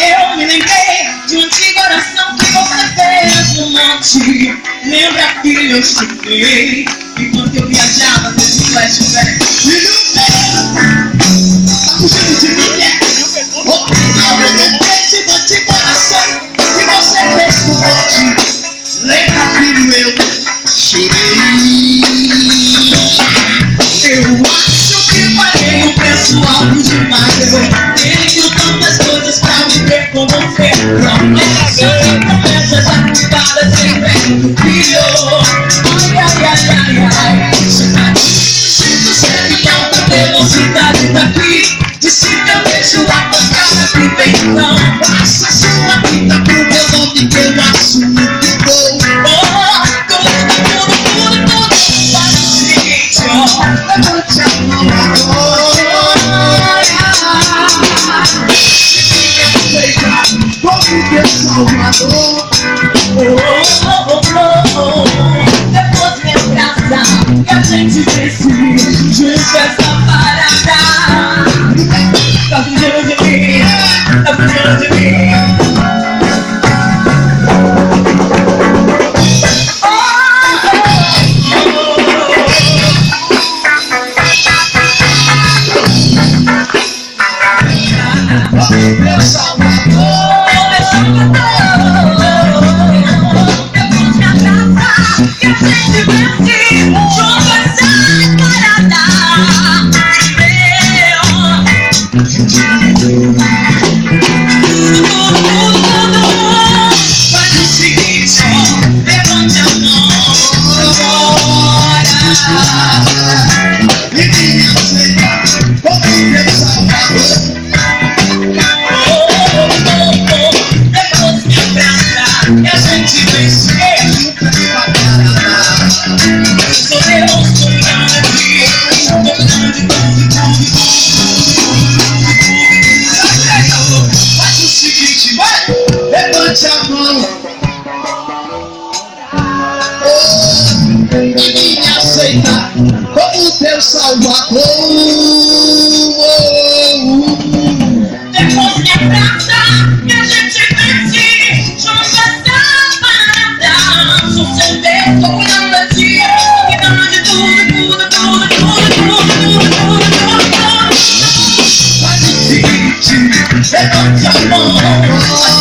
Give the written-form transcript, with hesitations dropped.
eu me lembrei de uma antiga oração que você fez no monte. Lembra que eu chutei enquanto eu viajava nesse flashback. E no meu, tá fugindo de mim, né? Eu me lembrei de uma antiga oração que você fez no monte. Lembra, filho, eu chorei. Eu acho que paguei um preço alto demais. Tenho tantas coisas pra viver com você. Promessas ativadas sem fé, filho. Ai, ai, ai, ai, ai. Sinto sempre alta velocidade daqui. Disse que eu vejo a pancada que vem, então passa sua vida pro meu nome que eu acho muito bom. Levante a mão agora. Aceita como Deus Salvador. Depois me abraça e a gente decide junto essa parada. Tá fugindo de mim, tá fugindo de mim. Meu Salvador, meu Salvador. Depois me abraça e a gente vence junto essa parada. Faz o seguinte, levante a mão agora e me aceita como meu Salvador. E a gente vence junto essa parada. Sou Deus dominando de tudo. Faz o seguinte, vai, levante a mão e me aceita como teu Salvador. Depois me abraça e a gente vence junto essa parada. Sou seu Deus, tô cuidando de ti, tô cuidando de tudo. Faz o seguinte, levante a mão.